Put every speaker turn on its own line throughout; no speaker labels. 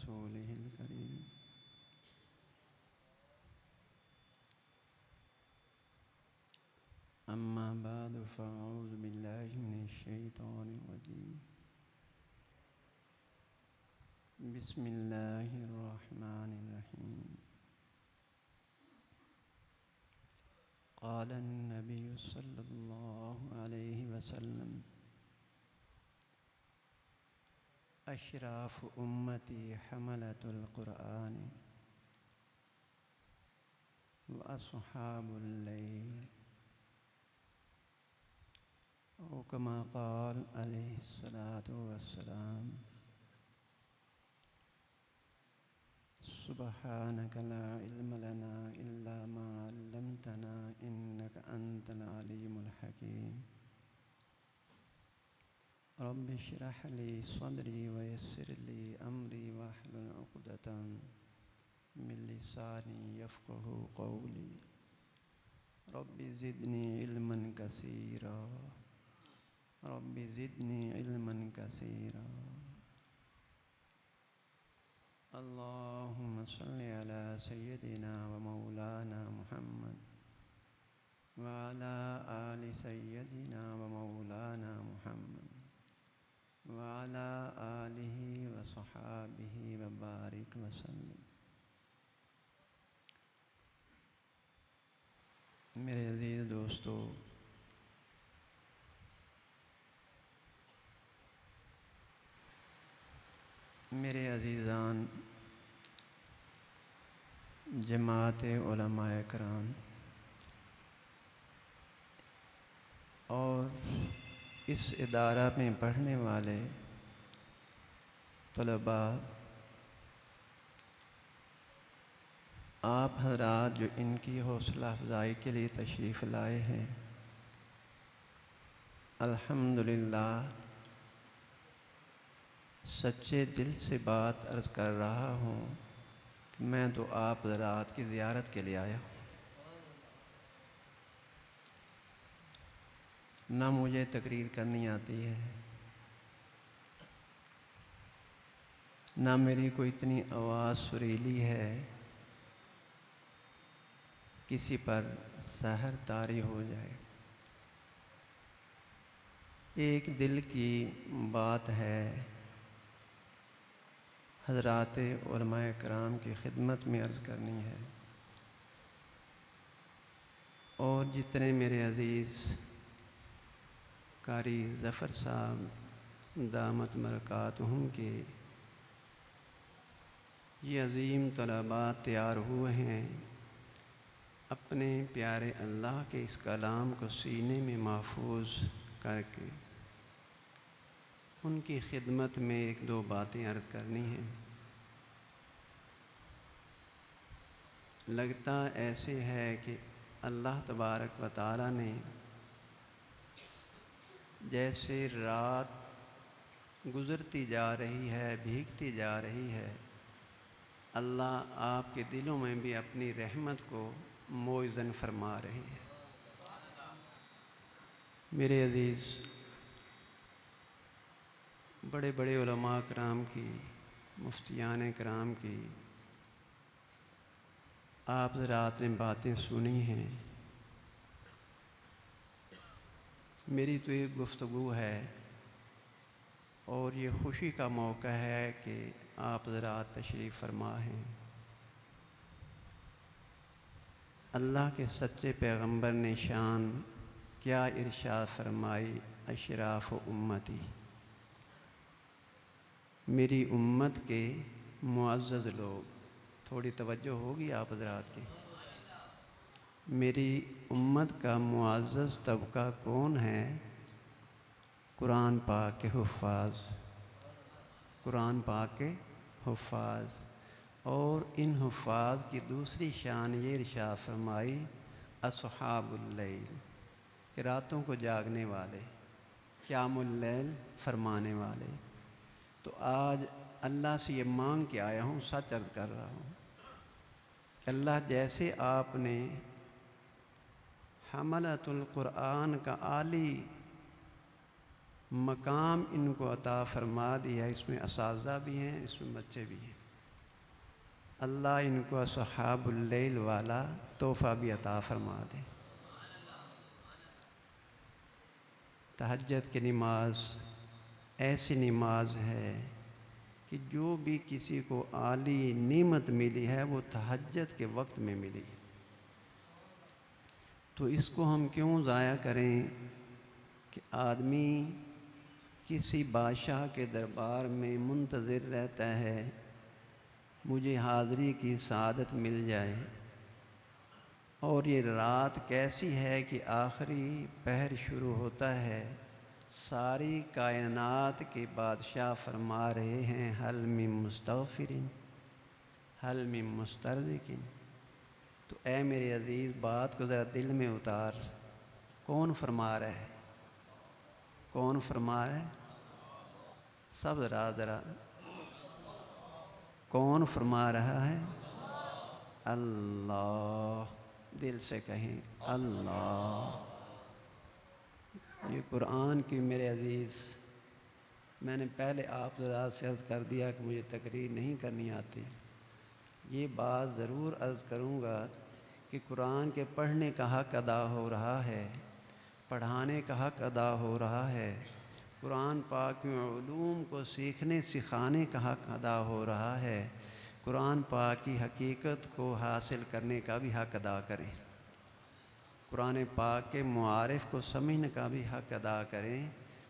رسوله الكريم. أما بعد فأعوذ بالله من الشيطان الرجيم. بسم الله الرحمن الرحيم. قال النبي صلى الله عليه وسلم: أشراف أمتي حملة القرآن وأصحاب الليل، أو كما قال عليه الصلاة والسلام. سبحانك لا علم لنا إلا ما علمتنا إنك أنت العليم الحكيم. رب اشرح لي صدري ويسر لي أمري واحلل عقدة من لساني يفقه قولي. رب زدني علما كثيرا. رب زدني علما كثيرا. اللهم صل على سيدنا ومولانا محمد وعلى آل سيدنا ومولانا محمد وعلى آله وصحابه وبارك وسلم. میرے عزیز دوستو، میرے عزیزان، جماعت علماء کرام اور اس ادارہ میں پڑھنے والے طلباء، آپ حضرات جو ان کی حوصلہ افزائی کے لیے تشریف لائے ہیں، الحمدللہ سچے دل سے بات عرض کر رہا ہوں کہ میں تو آپ حضرات کی زیارت کے لیے آیا ہوں. نہ مجھے تقریر کرنی آتی ہے، نہ میری کوئی اتنی آواز سریلی ہے کسی پر سحر طاری ہو جائے. ایک دل کی بات ہے، حضرات علماء کرام کی خدمت میں عرض کرنی ہے. اور جتنے میرے عزیز قاری ظفر صاحب دامت برکاتہم کے یہ عظیم طلباء تیار ہوئے ہیں، اپنے پیارے اللہ کے اس کلام کو سینے میں محفوظ کر کے ان کی خدمت میں ایک دو باتیں عرض کرنی ہیں. لگتا ایسے ہے کہ اللہ تبارک و تعالیٰ نے جیسے رات گزرتی جا رہی ہے، بھیگتی جا رہی ہے، اللہ آپ کے دلوں میں بھی اپنی رحمت کو موئزن فرما رہی ہے. میرے عزیز، بڑے بڑے علماء کرام کی، مفتیان کرام کی آپ حضرات نے باتیں سنی ہیں. میری تو ایک گفتگو ہے اور یہ خوشی کا موقع ہے کہ آپ حضرات تشریف فرما ہیں. اللہ کے سچے پیغمبر نے شان کیا ارشاد فرمائی: اشراف امتی، میری امت کے معزز لوگ. تھوڑی توجہ ہوگی آپ حضرات کی. میری امت کا معزز طبقہ کون ہے؟ قرآن پاک کے حفاظ، قرآن پاک کے حفاظ. اور ان حفاظ کی دوسری شان یہ ارشاد فرمائی: اصحاب اللیل، کہ راتوں کو جاگنے والے، قیام اللیل فرمانے والے. تو آج اللہ سے یہ مانگ کے آیا ہوں، سچ عرض کر رہا ہوں، کہ اللہ جیسے آپ نے حملۃ القرآن کا عالی مقام ان کو عطا فرما دیا، اس میں اساتذہ بھی ہیں، اس میں بچے بھی ہیں. اللہ ان کو اصحاب اللیل والا تحفہ بھی عطا فرما دے۔ تہجد کی نماز ایسی نماز ہے کہ جو بھی کسی کو عالی نعمت ملی ہے وہ تہجد کے وقت میں ملی، تو اس کو ہم کیوں ضائع کریں کہ آدمی کسی بادشاہ کے دربار میں منتظر رہتا ہے مجھے حاضری کی سعادت مل جائے، اور یہ رات کیسی ہے کہ آخری پہر شروع ہوتا ہے، ساری کائنات کے بادشاہ فرما رہے ہیں حل من مستغفرین حل من مسترزقین۔ تو اے میرے عزیز بات کو ذرا دل میں اتار، کون فرما رہا ہے؟ کون فرما رہا ہے؟ سب ذرا کون فرما رہا ہے؟ اللہ، دل سے کہیں اللہ۔ یہ قرآن کی میرے عزیز، میں نے پہلے آپ ذرا سے عرض کر دیا کہ مجھے تقریر نہیں کرنی آتی، یہ بات ضرور عرض کروں گا کہ قرآن کے پڑھنے کا حق ادا ہو رہا ہے، پڑھانے کا حق ادا ہو رہا ہے، قرآن پاک میں علوم کو سیکھنے سکھانے کا حق ادا ہو رہا ہے، قرآن پاک کی حقیقت کو حاصل کرنے کا بھی حق ادا کریں، قرآن پاک کے معارف کو سمجھنے کا بھی حق ادا کریں،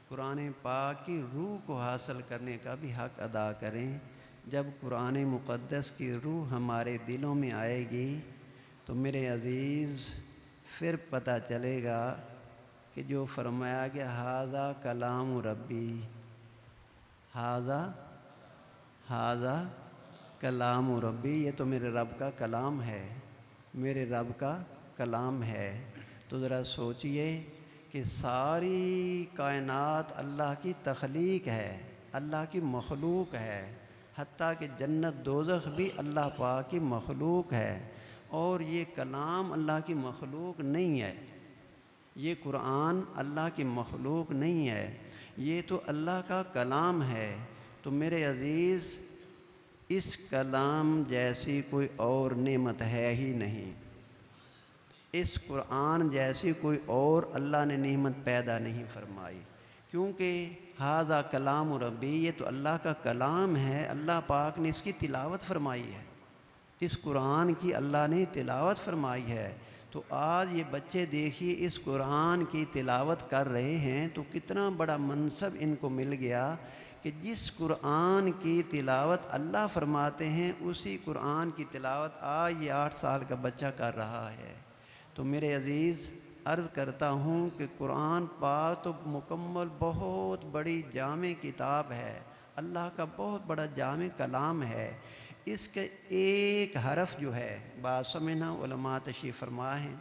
قرآن پاک کی روح کو حاصل کرنے کا بھی حق ادا کریں۔ جب قرآن مقدس کی روح ہمارے دلوں میں آئے گی تو میرے عزیز پھر پتہ چلے گا کہ جو فرمایا گیا ھذا کلام ربی، ھذا کلام ربی، یہ تو میرے رب کا کلام ہے، میرے رب کا کلام ہے۔ تو ذرا سوچئے کہ ساری کائنات اللہ کی تخلیق ہے، اللہ کی مخلوق ہے، حتیٰ کہ جنت دوزخ بھی اللہ پاک کی مخلوق ہے، اور یہ کلام اللہ کی مخلوق نہیں ہے، یہ قرآن اللہ کی مخلوق نہیں ہے، یہ تو اللہ کا کلام ہے۔ تو میرے عزیز اس کلام جیسی کوئی اور نعمت ہے ہی نہیں، اس قرآن جیسی کوئی اور اللہ نے نعمت پیدا نہیں فرمائی، کیونکہ ھذا کلام ربی، یہ تو اللہ کا کلام ہے، اللہ پاک نے اس کی تلاوت فرمائی ہے، اس قرآن کی اللہ نے تلاوت فرمائی ہے۔ تو آج یہ بچے دیکھیے اس قرآن کی تلاوت کر رہے ہیں تو کتنا بڑا منصب ان کو مل گیا کہ جس قرآن کی تلاوت اللہ فرماتے ہیں اسی قرآن کی تلاوت آج یہ 8 سال کا بچہ کر رہا ہے۔ تو میرے عزیز عرض کرتا ہوں کہ قرآن پاک تو مکمل بہت بڑی جامع کتاب ہے، اللہ کا بہت بڑا جامع کلام ہے، اس کے ایک حرف جو ہے، بات سمجھنا علماء تشریف فرما ہیں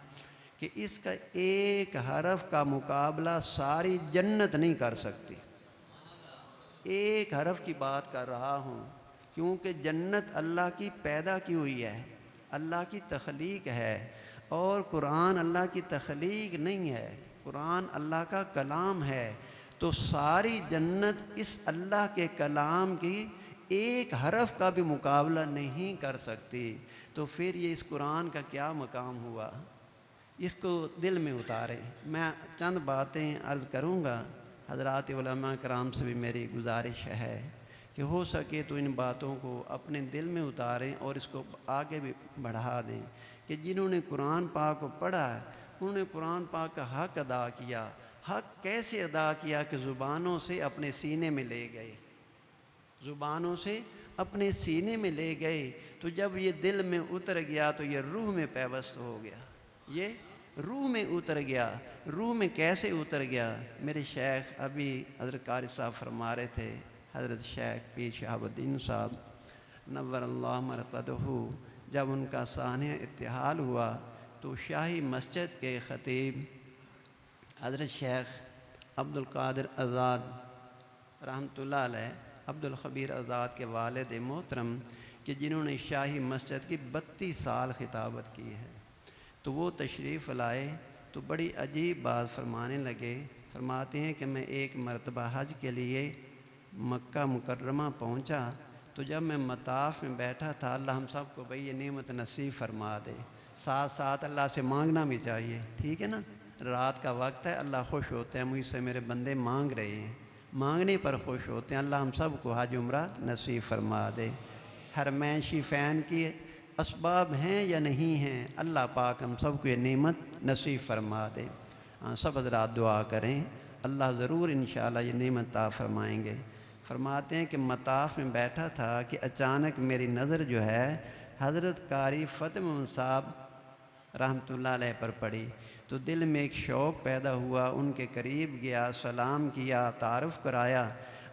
کہ اس کا ایک حرف کا مقابلہ ساری جنت نہیں کر سکتی، ایک حرف کی بات کر رہا ہوں، کیونکہ جنت اللہ کی پیدا کی ہوئی ہے، اللہ کی تخلیق ہے، اور قرآن اللہ کی تخلیق نہیں ہے، قرآن اللہ کا کلام ہے۔ تو ساری جنت اس اللہ کے کلام کی ایک حرف کا بھی مقابلہ نہیں کر سکتی، تو پھر یہ اس قرآن کا کیا مقام ہوا؟ اس کو دل میں اتاریں۔ میں چند باتیں عرض کروں گا، حضرات علماء کرام سے بھی میری گزارش ہے کہ ہو سکے تو ان باتوں کو اپنے دل میں اتاریں اور اس کو آگے بھی بڑھا دیں کہ جنہوں نے قرآن پاک کو پڑھا ہے انہوں نے قرآن پاک کا حق ادا کیا۔ حق کیسے ادا کیا کہ زبانوں سے اپنے سینے میں لے گئے، زبانوں سے اپنے سینے میں لے گئے، تو جب یہ دل میں اتر گیا تو یہ روح میں پیوست ہو گیا، یہ روح میں اتر گیا۔ روح میں کیسے اتر گیا؟ میرے شیخ ابھی حضرت قاری صاحب فرما رہے تھے، حضرت شیخ پیر شہاب الدین صاحب نور اللہ مرقدہ، جب ان کا سانحہ ارتحال ہوا تو شاہی مسجد کے خطیب حضرت شیخ عبد القادر آزاد رحمۃ اللہ علیہ، عبد الخبیر آزاد کے والد محترم کہ جنہوں نے شاہی مسجد کی 32 سال خطابت کی ہے، تو وہ تشریف لائے تو بڑی عجیب بات فرمانے لگے۔ فرماتے ہیں کہ میں ایک مرتبہ حج کے لیے مکہ مکرمہ پہنچا تو جب میں مطاف میں بیٹھا تھا، اللہ ہم سب کو بھئی یہ نعمت نصیب فرما دے، ساتھ ساتھ اللہ سے مانگنا بھی چاہیے، ٹھیک ہے نا؟ رات کا وقت ہے، اللہ خوش ہوتے ہیں مجھ سے میرے بندے مانگ رہے ہیں، مانگنے پر خوش ہوتے ہیں، اللہ ہم سب کو حج عمرہ نصیب فرما دے۔ حرمین شریفین کی اسباب ہیں یا نہیں ہیں، اللہ پاک ہم سب کو یہ نعمت نصیب فرما دے۔ سب حضرات دعا کریں، اللہ ضرور انشاءاللہ یہ نعمت عطا فرمائیں گے۔ فرماتے ہیں کہ مطاف میں بیٹھا تھا کہ اچانک میری نظر جو ہے حضرت قاری فتح محمد صاحب رحمۃ اللہ علیہ پر پڑی، تو دل میں ایک شوق پیدا ہوا، ان کے قریب گیا، سلام کیا، تعارف کرایا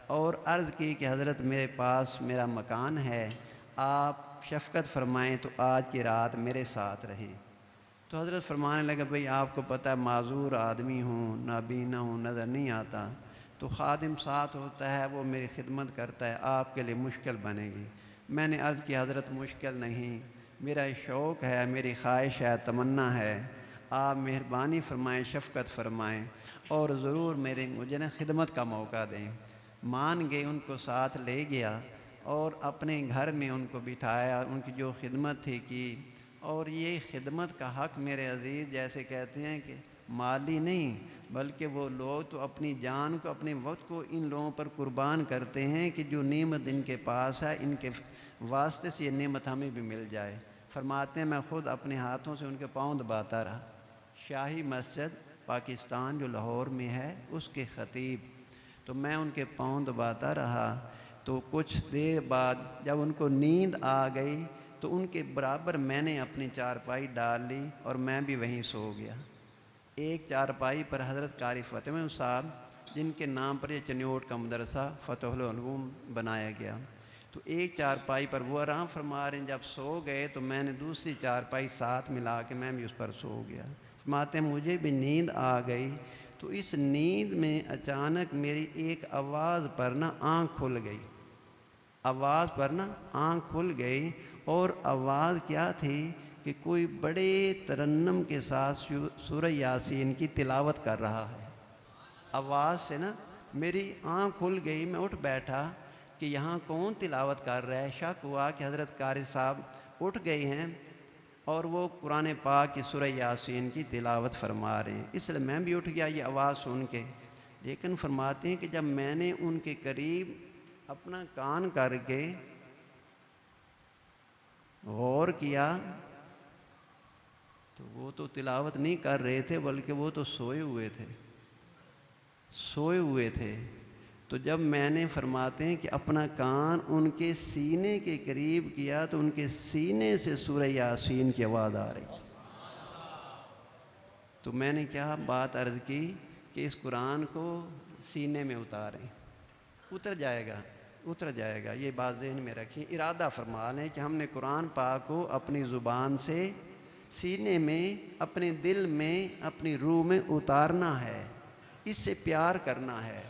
اور عرض کی کہ حضرت میرے پاس میرا مکان ہے، آپ شفقت فرمائیں تو آج کی رات میرے ساتھ رہیں۔ تو حضرت فرمانے لگا بھئی آپ کو پتہ ہے معذور آدمی ہوں، نابینا ہوں، نظر نہیں آتا، تو خادم ساتھ ہوتا ہے، وہ میری خدمت کرتا ہے، آپ کے لیے مشکل بنے گی۔ میں نے عرض کی حضرت مشکل نہیں، میرا شوق ہے، میری خواہش ہے، تمنا ہے، آپ مہربانی فرمائیں، شفقت فرمائیں اور ضرور مجھے نا خدمت کا موقع دیں۔ مان گئے، ان کو ساتھ لے گیا اور اپنے گھر میں ان کو بٹھایا، ان کی جو خدمت تھی کی۔ اور یہ خدمت کا حق میرے عزیز جیسے کہتے ہیں کہ مالی نہیں، بلکہ وہ لوگ تو اپنی جان کو، اپنے وقت کو ان لوگوں پر قربان کرتے ہیں کہ جو نعمت ان کے پاس ہے، ان کے واسطے سے یہ نعمت ہمیں بھی مل جائے۔ فرماتے ہیں میں خود اپنے ہاتھوں سے ان کے پاؤں دباتا رہا۔ شاہی مسجد پاکستان جو لاہور میں ہے، اس کے خطیب، تو میں ان کے پاؤں دباتا رہا۔ تو کچھ دیر بعد جب ان کو نیند آ گئی تو ان کے برابر میں نے اپنی چارپائی ڈال لی اور میں بھی وہیں سو گیا۔ ایک چارپائی پر حضرت قاری فتح محمد صاحب، جن کے نام پر یہ چنیوٹ کا مدرسہ فتح العلوم بنایا گیا، تو ایک چارپائی پر وہ آرام فرما رہے ہیں، جب سو گئے تو میں نے دوسری چارپائی ساتھ ملا کے میں بھی اس پر سو گیا۔ فرماتے ہیں مجھے بھی نیند آ گئی، تو اس نیند میں اچانک میری ایک آواز پر نا آنکھ کھل گئی، آواز پر نا آنکھ کھل گئی، اور آواز کیا تھی کہ کوئی بڑے ترنم کے ساتھ سورہ یاسین کی تلاوت کر رہا ہے۔ آواز سے نا میری آنکھ کھل گئی، میں اٹھ بیٹھا کہ یہاں کون تلاوت کر رہا ہے۔ شک ہوا کہ حضرت قاری صاحب اٹھ گئے ہیں اور وہ قرآن پاک کی سورہ یاسین کی تلاوت فرما رہے ہیں، اس لیے میں بھی اٹھ گیا یہ آواز سن کے۔ لیکن فرماتے ہیں کہ جب میں نے ان کے قریب اپنا کان کر کے غور کیا تو وہ تو تلاوت نہیں کر رہے تھے، بلکہ وہ تو سوئے ہوئے تھے۔ تو جب میں نے فرماتے ہیں کہ اپنا کان ان کے سینے کے قریب کیا تو ان کے سینے سے سورہ یاسین کی آواز آ رہی تھی۔ تو میں نے کیا بات عرض کی کہ اس قرآن کو سینے میں اتاریں، اتر جائے گا، یہ بات ذہن میں رکھیں، ارادہ فرما لیں کہ ہم نے قرآن پاک کو اپنی زبان سے سینے میں، اپنے دل میں، اپنی روح میں اتارنا ہے، اس سے پیار کرنا ہے۔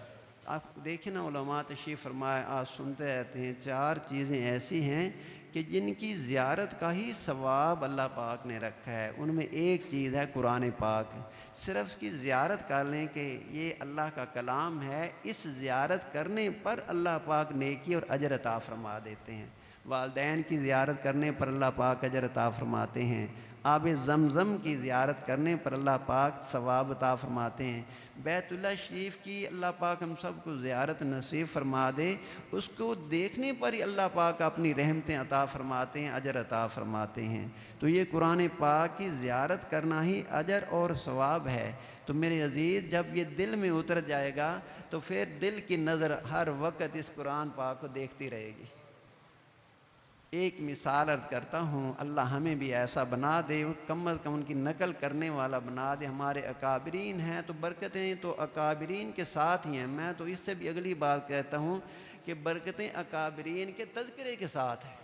آپ دیکھیں نا علماء تشریف فرمائے، آپ سنتے رہتے ہیں، 4 چیزیں ایسی ہیں کہ جن کی زیارت کا ہی ثواب اللہ پاک نے رکھا ہے، ان میں ایک چیز ہے قرآن پاک۔ صرف اس کی زیارت کر لیں کہ یہ اللہ کا کلام ہے، اس زیارت کرنے پر اللہ پاک نیکی اور اجر عطا فرما دیتے ہیں۔ والدین کی زیارت کرنے پر اللہ پاک اجر عطا فرماتے ہیں، آب زمزم کی زیارت کرنے پر اللہ پاک ثواب عطا فرماتے ہیں، بیت اللہ شریف کی اللہ پاک ہم سب کو زیارت نصیب فرما دے، اس کو دیکھنے پر ہی اللہ پاک اپنی رحمتیں عطا فرماتے ہیں، اجر عطا فرماتے ہیں۔ تو یہ قرآن پاک کی زیارت کرنا ہی اجر اور ثواب ہے۔ تو میرے عزیز جب یہ دل میں اتر جائے گا تو پھر دل کی نظر ہر وقت اس قرآن پاک کو دیکھتی رہے گی۔ ایک مثال عرض کرتا ہوں، اللہ ہمیں بھی ایسا بنا دے، کم از کم ان کی نقل کرنے والا بنا دے۔ ہمارے اکابرین ہیں تو برکتیں تو اکابرین کے ساتھ ہی ہیں۔ میں تو اس سے بھی اگلی بات کہتا ہوں کہ برکتیں اکابرین کے تذکرے کے ساتھ ہیں،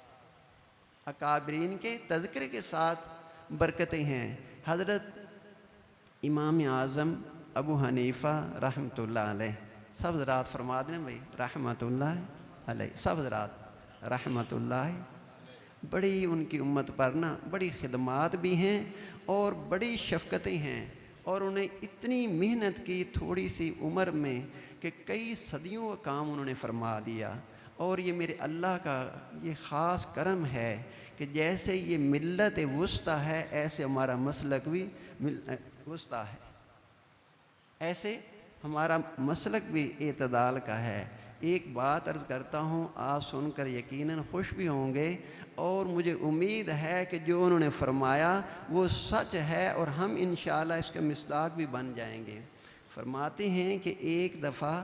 اکابرین کے تذکرے کے ساتھ برکتیں ہیں۔ حضرت امام اعظم ابو حنیفہ رحمۃ اللہ علیہ، سب حضرات فرما دیں بھائی رحمۃ اللہ علیہ، سب حضرات رحمۃ اللہ، بڑی ان کی امت پر نا بڑی خدمات بھی ہیں اور بڑی شفقتیں ہیں، اور انہیں اتنی محنت کی تھوڑی سی عمر میں کہ کئی صدیوں کا کام انہوں نے فرما دیا۔ اور یہ میرے اللہ کا یہ خاص کرم ہے کہ جیسے یہ ملت وسطیٰ ہے ایسے ہمارا مسلک بھی وسطیٰ ہے، ایسے ہمارا مسلک بھی اعتدال کا ہے۔ ایک بات عرض کرتا ہوں، آپ سن کر یقیناً خوش بھی ہوں گے، اور مجھے امید ہے کہ جو انہوں نے فرمایا وہ سچ ہے، اور ہم انشاءاللہ اس کے مصداق بھی بن جائیں گے۔ فرماتے ہیں کہ ایک دفعہ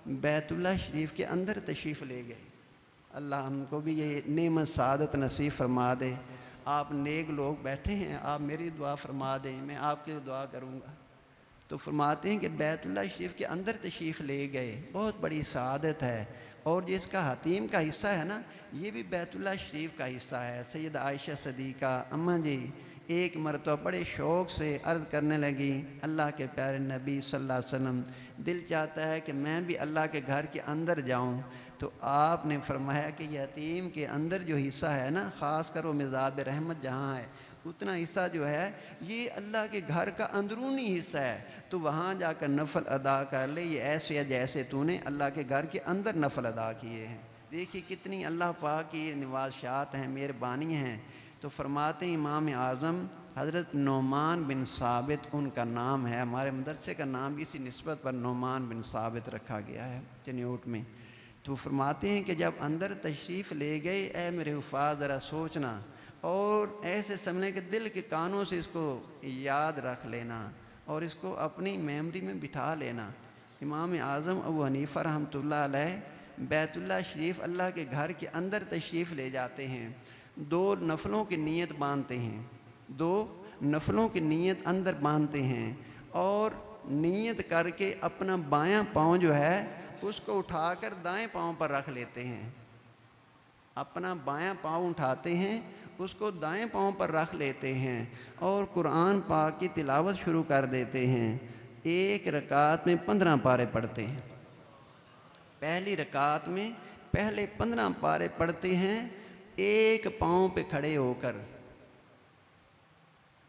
بیت اللہ شریف کے اندر تشریف لے گئے۔ اللہ ہم کو بھی یہ نعمت سعادت نصیب فرما دے۔ آپ نیک لوگ بیٹھے ہیں، آپ میری دعا فرما دیں، میں آپ کے لیے دعا کروں گا۔ تو فرماتے ہیں کہ بیت اللہ شریف کے اندر تشریف لے گئے، بہت بڑی سعادت ہے، اور جس کا حتیم کا حصہ ہے نا، یہ بھی بیت اللہ شریف کا حصہ ہے۔ سید عائشہ صدیقہ اماں جی ایک مرتبہ بڑے شوق سے عرض کرنے لگی، اللہ کے پیارے نبی صلی اللہ علیہ وسلم، دل چاہتا ہے کہ میں بھی اللہ کے گھر کے اندر جاؤں۔ تو آپ نے فرمایا کہ یہ یتیم کے اندر جو حصہ ہے نا، خاص کر وہ مزاد رحمت جہاں ہے، اتنا حصہ جو ہے یہ اللہ کے گھر کا اندرونی حصہ ہے، تو وہاں جا کر نفل ادا کر لے، یہ ایسے ہے جیسے تو نے اللہ کے گھر کے اندر نفل ادا کیے ہیں۔ دیکھیے کتنی اللہ پاک کی نوازشات ہیں، مہربانی ہیں۔ تو فرماتے ہیں امام اعظم حضرت نعمان بن ثابت ان کا نام ہے، ہمارے مدرسے کا نام اسی نسبت پر نعمان بن ثابت رکھا گیا ہے چنیوٹ میں۔ تو فرماتے ہیں کہ جب اندر تشریف لے گئے، اے میرے حفاظ ذرا سوچنا، اور ایسے سمجھنے کہ دل کے کانوں سے اس کو یاد رکھ لینا اور اس کو اپنی میموری میں بٹھا لینا۔ امام اعظم ابو حنیفہ رحمۃ اللہ علیہ بیت اللہ شریف اللہ کے گھر کے اندر تشریف لے جاتے ہیں، 2 نفلوں کی نیت باندھتے ہیں، 2 نفلوں کی نیت اندر باندھتے ہیں، اور نیت کر کے اپنا بایاں پاؤں جو ہے اس کو اٹھا کر دائیں پاؤں پر رکھ لیتے ہیں۔ اپنا بایاں پاؤں اٹھاتے ہیں، اس کو دائیں پاؤں پر رکھ لیتے ہیں، اور قرآن پاک کی تلاوت شروع کر دیتے ہیں۔ ایک رکعت میں 15 پارے پڑھتے ہیں۔ پہلی رکعت میں پہلے 15 پارے پڑھتے ہیں، ایک پاؤں پہ کھڑے ہو کر۔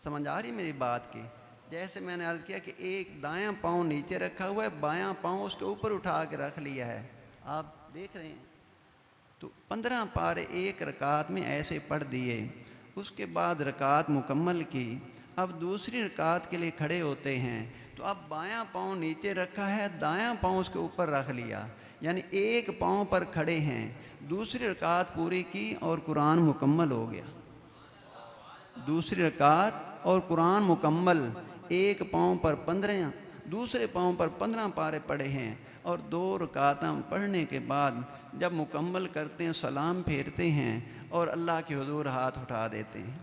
سمجھ آ رہی میری بات کی؟ جیسے میں نے عرض کیا کہ ایک دایاں پاؤں نیچے رکھا ہوا ہے، بایاں پاؤں اس کے اوپر اٹھا کے رکھ لیا ہے، آپ دیکھ رہے ہیں۔ تو 15 پارے ایک رکعت میں ایسے پڑھ دیے۔ اس کے بعد رکعت مکمل کی، اب دوسری رکعت کے لیے کھڑے ہوتے ہیں، تو اب بایاں پاؤں نیچے رکھا ہے، دایاں پاؤں اس کے اوپر رکھ لیا، یعنی ایک پاؤں پر کھڑے ہیں۔ دوسری رکعت پوری کی اور قرآن مکمل ہو گیا۔ دوسری رکعت اور قرآن مکمل، ایک پاؤں پر 15، دوسرے پاؤں پر 15 پارے پڑھے ہیں، اور 2 رکعتیں پڑھنے کے بعد جب مکمل کرتے ہیں سلام پھیرتے ہیں اور اللہ کے حضور ہاتھ اٹھا دیتے ہیں۔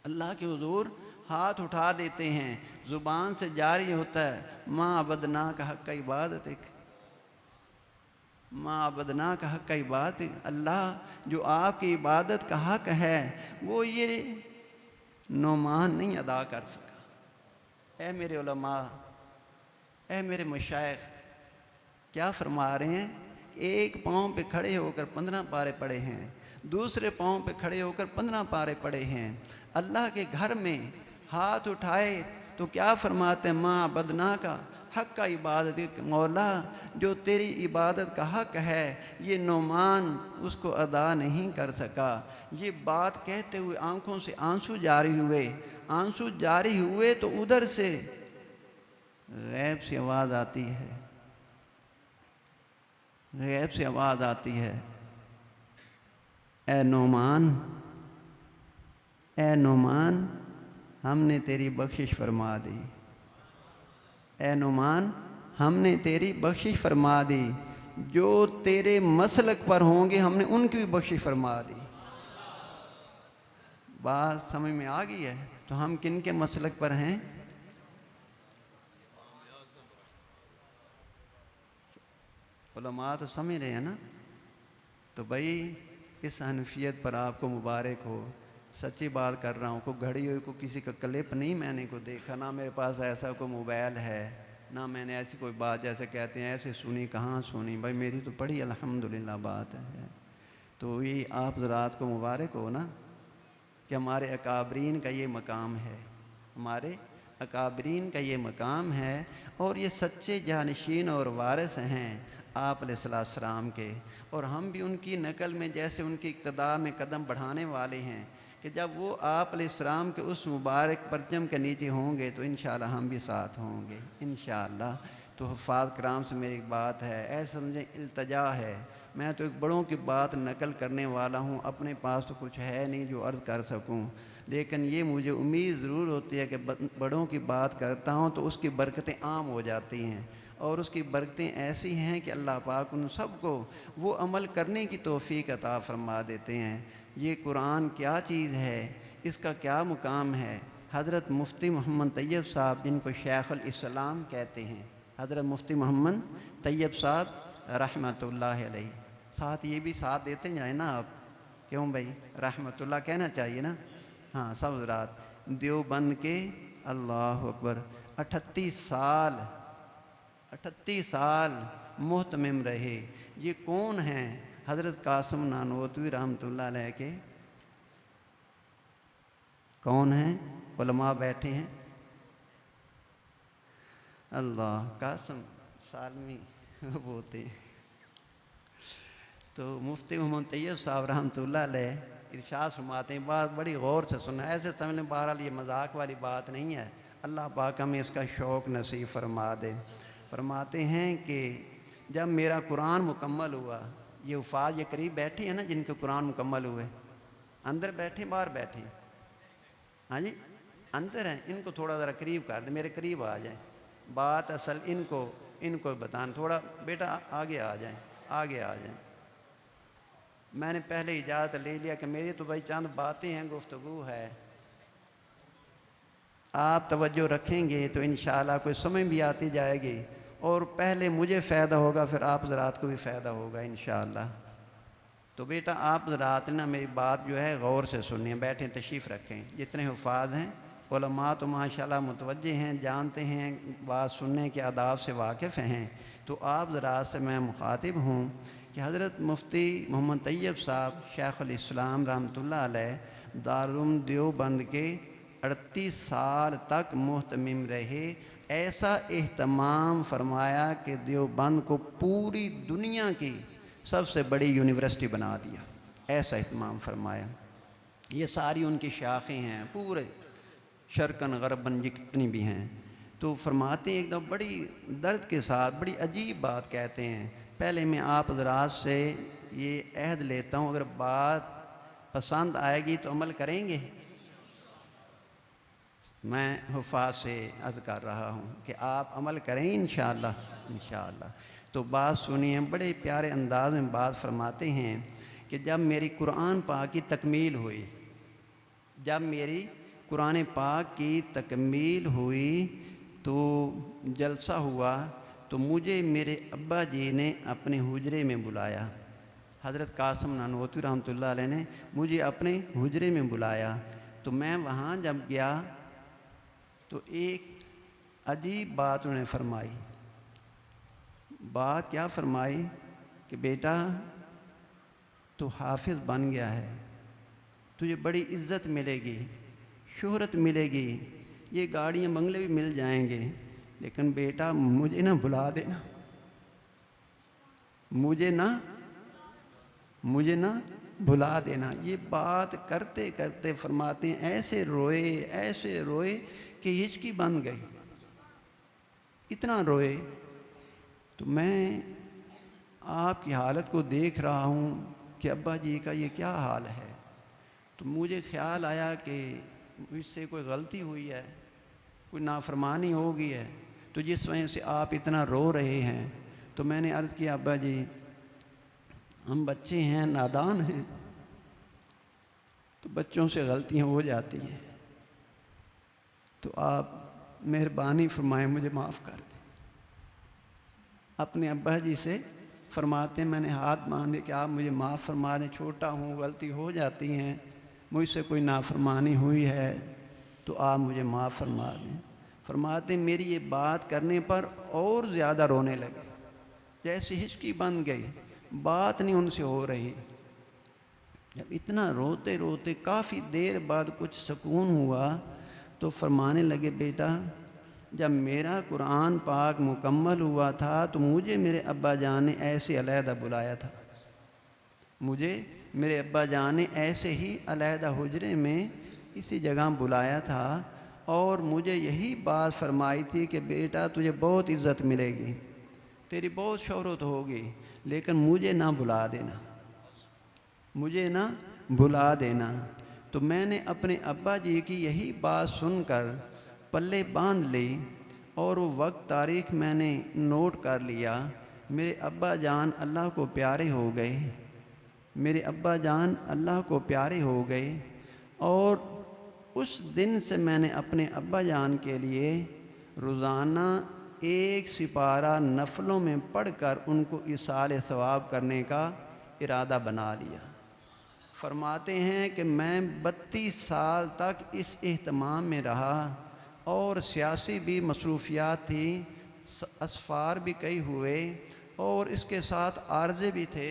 اللہ کے حضور ہاتھ اٹھا دیتے ہیں، زبان سے جاری ہوتا ہے، ما عبدناک حق عبادتک، ما عبدناک حق عبادتک، اللہ جو آپ کی عبادت کا حق ہے وہ یہ نعمان نہیں ادا کر سکا۔ اے میرے علماء، اے میرے مشائخ، کیا فرما رہے ہیں؟ ایک پاؤں پہ کھڑے ہو کر 15 پارے پڑھے ہیں، دوسرے پاؤں پہ کھڑے ہو کر 15 پارے پڑھے ہیں، اللہ کے گھر میں ہاتھ اٹھائے تو کیا فرماتے ہیں؟ ماں بدنا کا حق کا عبادت، مولا جو تیری عبادت کا حق ہے یہ نعمان اس کو ادا نہیں کر سکا۔ یہ بات کہتے ہوئے آنکھوں سے آنسو جاری ہوئے، آنسو جاری ہوئے تو ادھر سے غیب سے آواز آتی ہے، غیب سے آواز آتی ہے، اے نعمان، اے نعمان، ہم نے تیری بخشش فرما دی، اے نعمان ہم نے تیری بخشش فرما دی، جو تیرے مسلک پر ہوں گے ہم نے ان کی بھی بخشش فرما دی۔ بات سمجھ میں آ گئی ہے؟ تو ہم کن کے مسلک پر ہیں؟ علماء تو سمجھ رہے ہیں نا؟ تو بھائی اس حنفیت پر آپ کو مبارک ہو، سچی بات کر رہا ہوں، کوئی گھڑی ہوئی کوئی کسی کا کلپ نہیں میں نے کو دیکھا، نہ میرے پاس ایسا کوئی موبائل ہے، نہ میں نے ایسی کوئی بات جیسے کہتے ہیں ایسے سنی، کہاں سنی، بھائی میری تو پڑھی الحمدللہ بات ہے۔ تو یہ آپ حضرات کو مبارک ہو نا کہ ہمارے اکابرین کا یہ مقام ہے، ہمارے اکابرین کا یہ مقام ہے، اور یہ سچے جانشین اور وارث ہیں۔ آپ علیہ السلام کے، اور ہم بھی ان کی نقل میں جیسے ان کی اقتداء میں قدم بڑھانے والے ہیں کہ جب وہ آپ علیہ السلام کے اس مبارک پرچم کے نیچے ہوں گے تو انشاءاللہ ہم بھی ساتھ ہوں گے انشاءاللہ۔ تو حفاظ کرام سے میری ایک بات ہے، ایسے سمجھیں التجا ہے، میں تو ایک بڑوں کی بات نقل کرنے والا ہوں، اپنے پاس تو کچھ ہے نہیں جو عرض کر سکوں، لیکن یہ مجھے امید ضرور ہوتی ہے کہ بڑوں کی بات کرتا ہوں تو اس کی برکتیں عام ہو جاتی ہیں، اور اس کی برکتیں ایسی ہیں کہ اللہ پاک ان سب کو وہ عمل کرنے کی توفیق عطا فرما دیتے ہیں۔ یہ قرآن کیا چیز ہے، اس کا کیا مقام ہے۔ حضرت مفتی محمد طیب صاحب جن کو شیخ الاسلام کہتے ہیں، حضرت مفتی محمد طیب صاحب رحمۃ اللہ علیہ، ساتھ یہ بھی ساتھ دیتے جائیں نا آپ، کیوں بھائی رحمۃ اللہ کہنا چاہیے نا، ہاں سب حضرات دیوبند کے اللہ اکبر 38 سال محتمم رہے۔ یہ کون ہیں؟ حضرت قاسم نانوتوی رحمۃ اللہ علیہ کے کون ہیں؟ علماء بیٹھے ہیں، اللہ قاسم سالمی بولتے ہیں۔ تو مفتی محمد طیب صاحب رحمۃ اللہ علیہ ارشاد فرماتے ہیں، بات بڑی غور سے سننا، ایسے سمجھنے بہرحال یہ مذاق والی بات نہیں ہے، اللہ پاک ہمیں اس کا شوق نصیب فرما دے۔ فرماتے ہیں کہ جب میرا قرآن مکمل ہوا، یہ حفاظ یہ قریب بیٹھے ہیں نا جن کے قرآن مکمل ہوئے، اندر بیٹھے باہر بیٹھے، ہاں جی اندر ہیں، ان کو تھوڑا ذرا قریب کر دیں، میرے قریب آ جائیں، بات اصل ان کو بتانا، تھوڑا بیٹا آگے آ جائیں، آگے آ جائیں۔ میں نے پہلے اجازت لے لیا کہ میری تو بھائی چند باتیں ہیں، گفتگو ہے، آپ توجہ رکھیں گے تو انشاءاللہ کوئی سمجھ بھی آتی جائے گی، اور پہلے مجھے فائدہ ہوگا پھر آپ حضرات کو بھی فائدہ ہوگا انشاءاللہ۔ تو بیٹا آپ حضرات نے میری بات جو ہے غور سے سنی ہے، بیٹھیں تشریف رکھیں، جتنے حفاظ ہیں علماء تو ماشاءاللہ متوجہ ہیں، جانتے ہیں، بات سننے کے آداب سے واقف ہیں، تو آپ حضرات سے میں مخاطب ہوں کہ حضرت مفتی محمد طیب صاحب شیخ الاسلام رحمۃ اللہ علیہ دارالعلوم دیوبند کے 38 سال تک محتمم رہے، ایسا اہتمام فرمایا کہ دیوبند کو پوری دنیا کی سب سے بڑی یونیورسٹی بنا دیا، ایسا اہتمام فرمایا۔ یہ ساری ان کی شاخیں ہیں، پورے شرقاً غرباً جتنی بھی ہیں۔ تو فرماتے ہیں ایک دم بڑی درد کے ساتھ بڑی عجیب بات کہتے ہیں، پہلے میں آپ حضرات سے یہ عہد لیتا ہوں، اگر بات پسند آئے گی تو عمل کریں گے۔ میں حفاظ سے عرض کر رہا ہوں کہ آپ عمل کریں انشاءاللہ انشاءاللہ۔ تو بات سنیے، بڑے پیارے انداز میں بات فرماتے ہیں کہ جب میری قرآن پاک کی تکمیل ہوئی، جب میری قرآن پاک کی تکمیل ہوئی تو جلسہ ہوا، تو مجھے میرے ابا جی نے اپنے حجرے میں بلایا، حضرت قاسم نانوتوی رحمۃ اللہ علیہ نے مجھے اپنے حجرے میں بلایا۔ تو میں وہاں جب گیا تو ایک عجیب بات انہوں نے فرمائی۔ بات کیا فرمائی کہ بیٹا تو حافظ بن گیا ہے، تجھے بڑی عزت ملے گی، شہرت ملے گی، یہ گاڑیاں بنگلے بھی مل جائیں گے، لیکن بیٹا مجھے نہ بھلا دینا، مجھے نہ بھلا دینا۔ یہ بات کرتے کرتے فرماتے ہیں ایسے روئے کہ ہچکی بن گئی، اتنا روئے۔ تو میں آپ کی حالت کو دیکھ رہا ہوں کہ ابا جی کا یہ کیا حال ہے، تو مجھے خیال آیا کہ مجھ سے کوئی غلطی ہوئی ہے، کوئی نافرمانی ہو گئی ہے، تو جس وجہ سے آپ اتنا رو رہے ہیں۔ تو میں نے عرض کیا ابا جی ہم بچے ہیں، نادان ہیں، تو بچوں سے غلطیاں ہو جاتی ہیں، تو آپ مہربانی فرمائیں مجھے معاف کر دیں۔ اپنے ابا جی سے فرماتے ہیں میں نے ہاتھ باندھے کہ آپ مجھے معاف فرما دیں، چھوٹا ہوں، غلطی ہو جاتی ہیں، مجھ سے کوئی نافرمانی ہوئی ہے تو آپ مجھے معاف فرما دیں۔ فرماتے ہیں میری یہ بات کرنے پر اور زیادہ رونے لگے، جیسے ہچکی بن گئی، بات نہیں ان سے ہو رہی۔ جب اتنا روتے روتے کافی دیر بعد کچھ سکون ہوا تو فرمانے لگے بیٹا جب میرا قرآن پاک مکمل ہوا تھا تو مجھے میرے ابا جان نے ایسے علیحدہ بلایا تھا، مجھے میرے ابا جان نے ایسے ہی علیحدہ حجرے میں اسی جگہ بلایا تھا اور مجھے یہی بات فرمائی تھی کہ بیٹا تجھے بہت عزت ملے گی، تیری بہت شہرت ہوگی، لیکن مجھے نہ بلا دینا، مجھے نہ بلا دینا۔ تو میں نے اپنے ابا جی کی یہی بات سن کر پلے باندھ لی اور وہ وقت تاریخ میں نے نوٹ کر لیا۔ میرے ابا جان اللہ کو پیارے ہو گئے، میرے ابا جان اللہ کو پیارے ہو گئے، اور اس دن سے میں نے اپنے ابا جان کے لیے روزانہ 1 سپارہ نفلوں میں پڑھ کر ان کو ایصال ثواب کرنے کا ارادہ بنا لیا۔ فرماتے ہیں کہ میں 32 سال تک اس اہتمام میں رہا، اور سیاسی بھی مصروفیات تھی، اسفار بھی کئی ہوئے، اور اس کے ساتھ عارضے بھی تھے،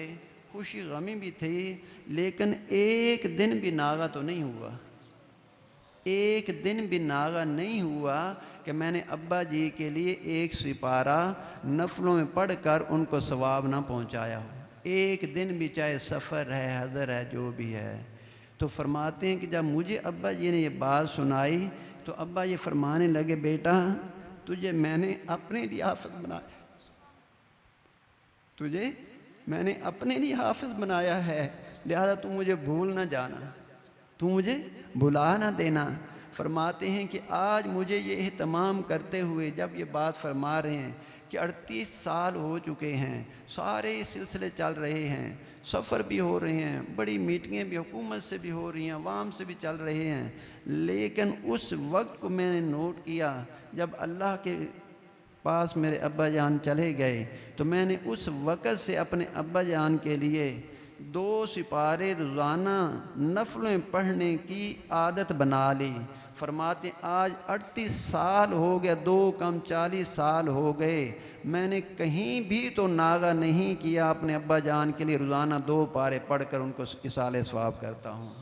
خوشی غمی بھی تھی، لیکن ایک دن بھی ناغہ تو نہیں ہوا، ایک دن بھی ناغہ نہیں ہوا کہ میں نے ابا جی کے لیے 1 سپارہ نفلوں میں پڑھ کر ان کو ثواب نہ پہنچایا ہو، ایک دن بھی، چاہے سفر ہے، حضر ہے، جو بھی ہے۔ تو فرماتے ہیں کہ جب مجھے ابا جی نے یہ بات سنائی تو ابا یہ فرمانے لگے، بیٹا تجھے میں نے اپنے لیے حافظ بنایا، تجھے میں نے اپنے لیے حافظ بنایا ہے، لہذا تو مجھے بھول نہ جانا، تو مجھے بلا نہ دینا۔ فرماتے ہیں کہ آج مجھے یہ اہتمام کرتے ہوئے جب یہ بات فرما رہے ہیں کہ 38 سال ہو چکے ہیں، سارے سلسلے چل رہے ہیں، سفر بھی ہو رہے ہیں، بڑی میٹنگیں بھی حکومت سے بھی ہو رہی ہیں، عوام سے بھی چل رہے ہیں، لیکن اس وقت کو میں نے نوٹ کیا جب اللہ کے پاس میرے ابا جان چلے گئے تو میں نے اس وقت سے اپنے ابا جان کے لیے 2 سپارے روزانہ نفلیں پڑھنے کی عادت بنا لی۔ فرماتے آج 38 سال ہو گیا، 2 کم 40 سال ہو گئے، میں نے کہیں بھی تو ناغہ نہیں کیا، اپنے ابا جان کے لیے روزانہ 2 پارے پڑھ کر ان کو ایصال ثواب کرتا ہوں۔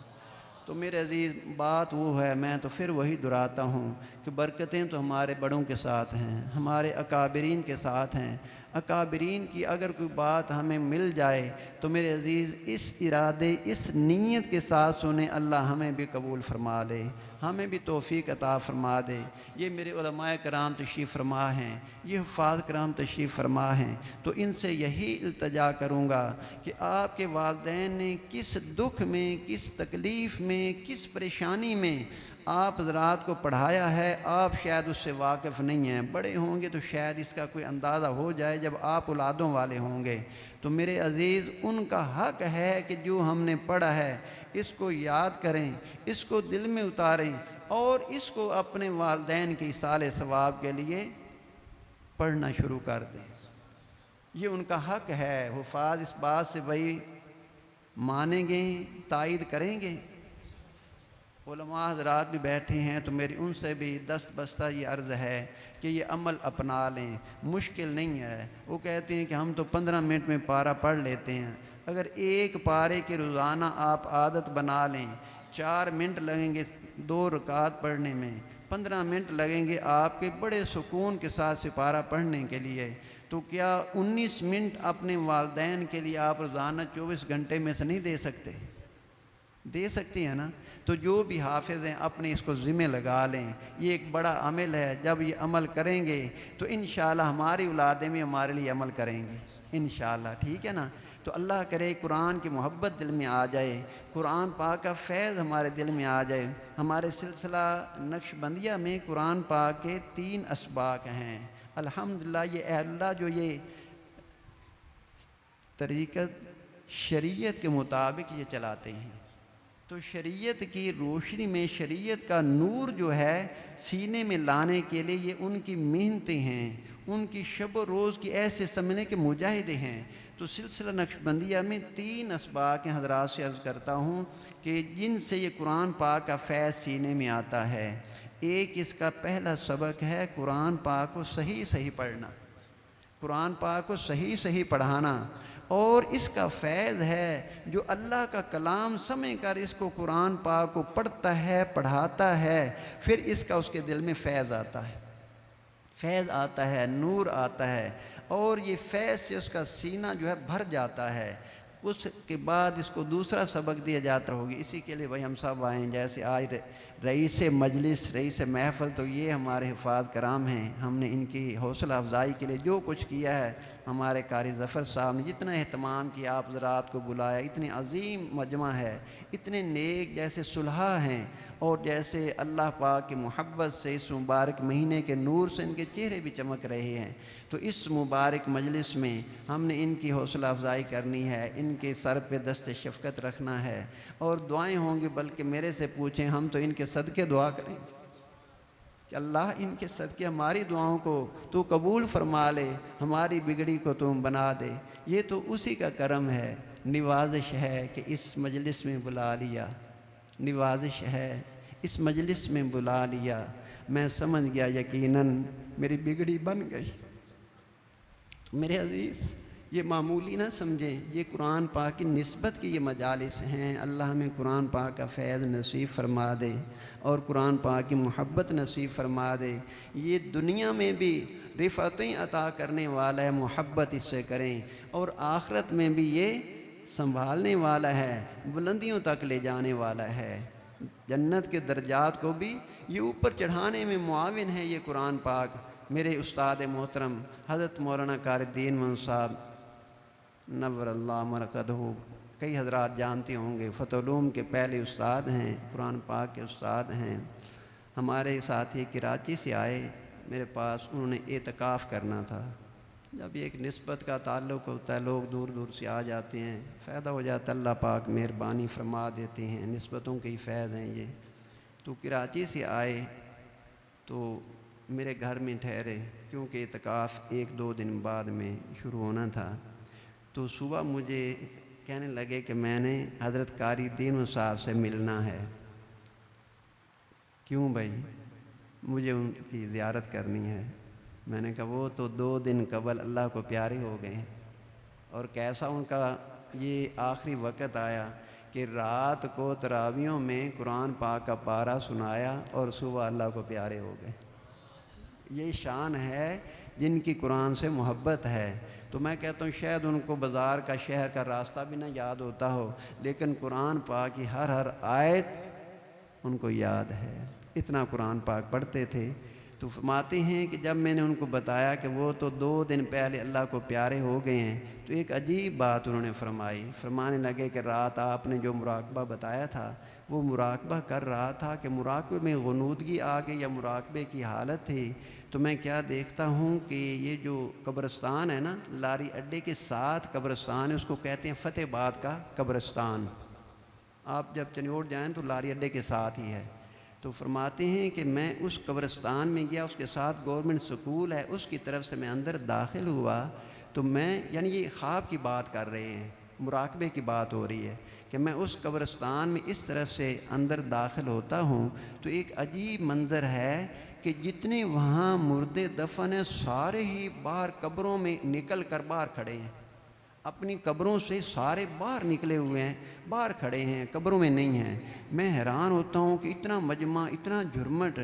تو میرے عزیز بات وہ ہے، میں تو پھر وہی دہراتا ہوں کہ برکتیں تو ہمارے بڑوں کے ساتھ ہیں، ہمارے اکابرین کے ساتھ ہیں۔ اکابرین کی اگر کوئی بات ہمیں مل جائے تو میرے عزیز اس ارادے، اس نیت کے ساتھ سنیں، اللہ ہمیں بھی قبول فرما لے، ہمیں بھی توفیق عطا فرما دے۔ یہ میرے علماء کرام تشریف فرما ہیں، یہ حفاظ کرام تشریف فرما ہیں، تو ان سے یہی التجا کروں گا کہ آپ کے والدین نے کس دکھ میں، کس تکلیف میں، کس پریشانی میں آپ حضرات کو پڑھایا ہے، آپ شاید اس سے واقف نہیں ہیں، بڑے ہوں گے تو شاید اس کا کوئی اندازہ ہو جائے جب آپ اولادوں والے ہوں گے۔ تو میرے عزیز ان کا حق ہے کہ جو ہم نے پڑھا ہے اس کو یاد کریں، اس کو دل میں اتاریں، اور اس کو اپنے والدین کی ایصال ثواب کے لیے پڑھنا شروع کر دیں۔ یہ ان کا حق ہے۔ حفاظ اس بات سے بھائی مانیں گے، تائید کریں گے؟ علماء حضرات بھی بیٹھے ہیں تو میری ان سے بھی دست بستہ یہ عرض ہے کہ یہ عمل اپنا لیں، مشکل نہیں ہے۔ وہ کہتے ہیں کہ ہم تو 15 منٹ میں پارہ پڑھ لیتے ہیں، اگر ایک پارے کی روزانہ آپ عادت بنا لیں، 4 منٹ لگیں گے 2 رکعت پڑھنے میں، 15 منٹ لگیں گے آپ کے بڑے سکون کے ساتھ سپارہ پڑھنے کے لیے، تو کیا 19 منٹ اپنے والدین کے لیے آپ روزانہ 24 گھنٹے میں سے نہیں دے سکتے؟ دے سکتے ہیں نا؟ تو جو بھی حافظ ہیں اپنے اس کو ذمہ لگا لیں، یہ ایک بڑا عمل ہے۔ جب یہ عمل کریں گے تو انشاءاللہ ہماری اولادیں بھی ہمارے لیے عمل کریں گے انشاءاللہ، ٹھیک ہے نا؟ تو اللہ کرے قرآن کی محبت دل میں آ جائے، قرآن پاک کا فیض ہمارے دل میں آ جائے۔ ہمارے سلسلہ نقش بندیہ میں قرآن پاک کے 3 اسباق ہیں الحمدللہ۔ یہ اہل اللہ جو یہ طریقت شریعت کے مطابق یہ چلاتے ہیں، تو شریعت کی روشنی میں، شریعت کا نور جو ہے سینے میں لانے کے لیے یہ ان کی محنتیں ہیں، ان کی شب و روز کی ایسے سمجھنے کے مجاہدے ہیں۔ تو سلسلہ نقش بندیہ میں 3 اسباق ہیں، حضرات سے عرض کرتا ہوں کہ جن سے یہ قرآن پاک کا فیض سینے میں آتا ہے۔ ایک اس کا پہلا سبق ہے قرآن پاک کو صحیح پڑھنا، قرآن پاک کو صحیح پڑھانا، اور اس کا فیض ہے جو اللہ کا کلام سمجھ کر اس کو قرآن پاک کو پڑھتا ہے، پڑھاتا ہے، پھر اس کا اس کے دل میں فیض آتا ہے۔ فیض آتا ہے، نور آتا ہے، اور یہ فیض سے اس کا سینہ جو ہے بھر جاتا ہے۔ اس کے بعد اس کو دوسرا سبق دیا جاتا ہوگی، اسی کے لیے بھائی ہم سب آئیں، جیسے آج رئیس مجلس، رئیس محفل تو یہ ہمارے حفاظ کرام ہیں، ہم نے ان کی حوصلہ افزائی کے لیے جو کچھ کیا ہے، ہمارے قاری ظفر صاحب نے جتنا اہتمام کیا، آپ حضرات کو بلایا، اتنی عظیم مجمع ہے، اتنے نیک جیسے صلحاء ہیں، اور جیسے اللہ پاک کی محبت سے اس مبارک مہینے کے نور سے ان کے چہرے بھی چمک رہے ہیں۔ تو اس مبارک مجلس میں ہم نے ان کی حوصلہ افزائی کرنی ہے، ان کے سر پہ دست شفقت رکھنا ہے، اور دعائیں ہوں گی، بلکہ میرے سے پوچھیں ہم تو ان کے صدقے دعا کریں کہ اللہ ان کے صدقے ہماری دعاؤں کو تو قبول فرما لے، ہماری بگڑی کو تم بنا دے۔ یہ تو اسی کا کرم ہے، نوازش ہے کہ اس مجلس میں بلا لیا، نوازش ہے اس مجلس میں بلا لیا، میں سمجھ گیا یقیناً میری بگڑی بن گئی۔ میرے عزیز، یہ معمولی نہ سمجھیں، یہ قرآن پاک کی نسبت کی یہ مجالس ہیں۔ اللہ ہمیں قرآن پاک کا فیض نصیب فرما دے اور قرآن پاک کی محبت نصیب فرما دے۔ یہ دنیا میں بھی رفعتیں عطا کرنے والا ہے، محبت اس سے کریں، اور آخرت میں بھی یہ سنبھالنے والا ہے، بلندیوں تک لے جانے والا ہے، جنت کے درجات کو بھی یہ اوپر چڑھانے میں معاون ہے یہ قرآن پاک۔ میرے استاد محترم حضرت مولانا قاری الدین مومن صاحب نور اللہ مرقدہ، کئی حضرات جانتے ہوں گے، فتح علوم کے پہلے استاد ہیں، قرآن پاک کے استاد ہیں۔ ہمارے ساتھی کراچی سے آئے میرے پاس، انہوں نے اعتکاف کرنا تھا۔ جب ایک نسبت کا تعلق ہوتا ہے، لوگ دور دور سے آ جاتے ہیں، فائدہ ہو جاتا ہے، اللہ پاک مہربانی فرما دیتے ہیں، نسبتوں کے ہی فیض ہیں یہ۔ تو کراچی سے آئے تو میرے گھر میں ٹھہرے، کیونکہ اعتکاف 1-2 دن بعد میں شروع ہونا تھا۔ تو صبح مجھے کہنے لگے کہ میں نے حضرت قاری الدین صاحب سے ملنا ہے۔ کیوں بھائی؟ مجھے ان کی زیارت کرنی ہے۔ میں نے کہا وہ تو 2 دن قبل اللہ کو پیارے ہو گئے، اور کیسا ان کا یہ آخری وقت آیا کہ رات کو تراویحوں میں قرآن پاک کا پارہ سنایا اور صبح اللہ کو پیارے ہو گئے۔ یہ شان ہے جن کی قرآن سے محبت ہے۔ تو میں کہتا ہوں شاید ان کو بازار کا، شہر کا راستہ بھی نہ یاد ہوتا ہو، لیکن قرآن پاک کی ہر آیت ان کو یاد ہے، اتنا قرآن پاک پڑھتے تھے۔ تو فرماتے ہیں کہ جب میں نے ان کو بتایا کہ وہ تو 2 دن پہلے اللہ کو پیارے ہو گئے ہیں، تو ایک عجیب بات انہوں نے فرمائی، فرمانے لگے کہ رات آپ نے جو مراقبہ بتایا تھا، وہ مراقبہ کر رہا تھا کہ مراقبے میں غنودگی آ گئی یا مراقبے کی حالت تھی، تو میں کیا دیکھتا ہوں کہ یہ جو قبرستان ہے نا، لاری اڈے کے ساتھ قبرستان ہے، اس کو کہتے ہیں فتح باد کا قبرستان۔ آپ جب چنیوٹ جائیں تو لاری اڈے کے ساتھ ہی ہے۔ تو فرماتے ہیں کہ میں اس قبرستان میں گیا، اس کے ساتھ گورنمنٹ سکول ہے، اس کی طرف سے میں اندر داخل ہوا، تو میں یعنی یہ خواب کی بات کر رہے ہیں، مراقبے کی بات ہو رہی ہے کہ میں اس قبرستان میں اس طرف سے اندر داخل ہوتا ہوں، تو ایک عجیب منظر ہے کہ جتنے وہاں مردے دفن ہیں سارے ہی باہر قبروں میں نکل کر باہر کھڑے ہیں، اپنی قبروں سے سارے باہر نکلے ہوئے ہیں، باہر کھڑے ہیں، قبروں میں نہیں ہیں۔ میں حیران ہوتا ہوں کہ اتنا مجمع، اتنا جھرمٹ،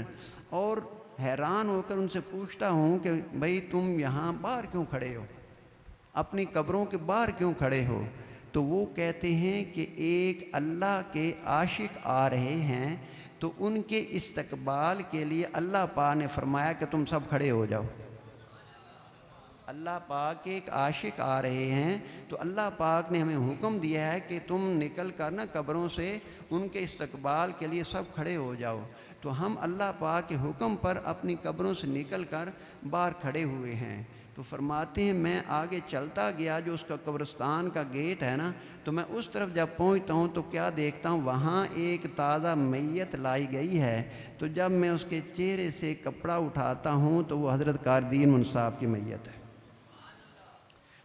اور حیران ہو کر ان سے پوچھتا ہوں کہ بھئی تم یہاں باہر کیوں کھڑے ہو، اپنی قبروں کے باہر کیوں کھڑے ہو؟ تو وہ کہتے ہیں کہ ایک اللہ کے عاشق آ رہے ہیں، تو ان کے استقبال کے لیے اللہ پاک نے فرمایا کہ تم سب کھڑے ہو جاؤ۔ اللہ پاک کے ایک عاشق آ رہے ہیں، تو اللہ پاک نے ہمیں حکم دیا ہے کہ تم نکل کر نا قبروں سے ان کے استقبال کے لیے سب کھڑے ہو جاؤ۔ تو ہم اللہ پاک کے حکم پر اپنی قبروں سے نکل کر باہر کھڑے ہوئے ہیں۔ تو فرماتے ہیں میں آگے چلتا گیا، جو اس کا قبرستان کا گیٹ ہے نا، تو میں اس طرف جب پہنچتا ہوں تو کیا دیکھتا ہوں، وہاں ایک تازہ میت لائی گئی ہے۔ تو جب میں اس کے چہرے سے کپڑا اٹھاتا ہوں تو وہ حضرت قاری الدین مومن صاحب کی میت ہے۔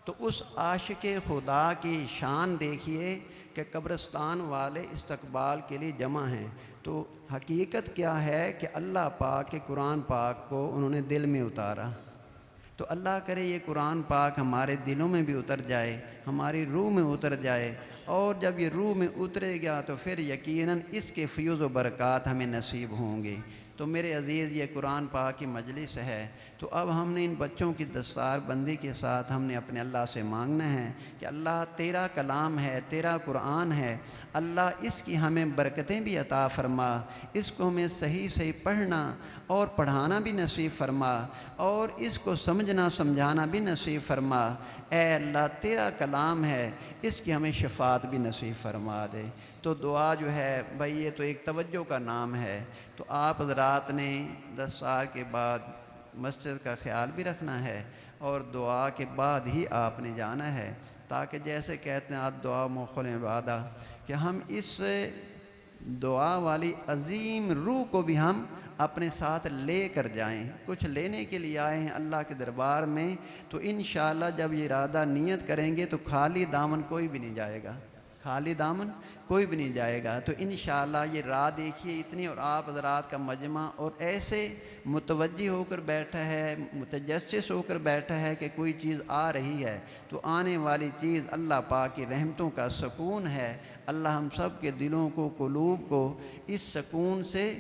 تو اس عاشق خدا کی شان دیکھیے کہ قبرستان والے استقبال کے لیے جمع ہیں۔ تو حقیقت کیا ہے کہ اللہ پاک کے قرآن پاک کو انہوں نے دل میں اتارا۔ تو اللہ کرے یہ قرآن پاک ہمارے دلوں میں بھی اتر جائے، ہماری روح میں اتر جائے، اور جب یہ روح میں اترے گا تو پھر یقیناً اس کے فیض و برکات ہمیں نصیب ہوں گے۔ تو تو میرے عزیز یہ قرآن پاک کی مجلس ہے، تو اب ہم نے ان بچوں کی دستار بندی کے ساتھ ہم نے اپنے اللہ سے مانگنا ہے کہ اللہ تیرا کلام ہے، تیرا قرآن ہے، اللہ اس کی ہمیں برکتیں بھی عطا فرما، اس کو ہمیں صحیح صحیح پڑھنا اور پڑھانا بھی نصیب فرما، اور اس کو سمجھنا سمجھانا بھی نصیب فرما۔ اے اللہ تیرا کلام ہے، اس کی ہمیں شفاعت بھی نصیب فرما دے۔ تو دعا جو ہے بھائی یہ تو ایک توجہ کا نام ہے، تو آپ حضرات نے 10 سال کے بعد مسجد کا خیال بھی رکھنا ہے، اور دعا کے بعد ہی آپ نے جانا ہے، تاکہ جیسے کہتے ہیں دعا مخل عبادہ، کہ ہم اس دعا والی عظیم روح کو بھی ہم اپنے ساتھ لے کر جائیں۔ کچھ لینے کے لیے آئے ہیں اللہ کے دربار میں، تو انشاءاللہ جب یہ ارادہ نیت کریں گے تو خالی دامن کوئی بھی نہیں جائے گا، خالی دامن کوئی بھی نہیں جائے گا۔ تو انشاءاللہ یہ راہ دیکھیے اتنی، اور آپ حضرات کا مجمع اور ایسے متوجہ ہو کر بیٹھا ہے، متجسس ہو کر بیٹھا ہے کہ کوئی چیز آ رہی ہے، تو آنے والی چیز اللہ پاک کی رحمتوں کا سکون ہے۔ اللہ ہم سب کے دلوں کو، قلوب کو اس سکون سے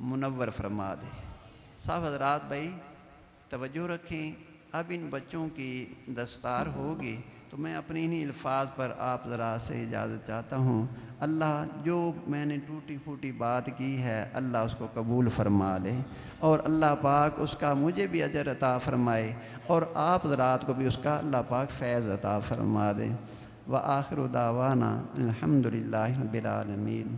منور فرما دے۔ صاحب حضرات بھائی توجہ رکھیں، اب ان بچوں کی دستار ہوگی، تو میں اپنی انہی الفاظ پر آپ ذرا سے اجازت چاہتا ہوں۔ اللہ جو میں نے ٹوٹی پھوٹی بات کی ہے اللہ اس کو قبول فرما لے، اور اللہ پاک اس کا مجھے بھی اجر عطا فرمائے، اور آپ حضرات کو بھی اس کا اللہ پاک فیض عطا فرما دے۔ وآخر دعوانا الحمدللہ رب العالمین۔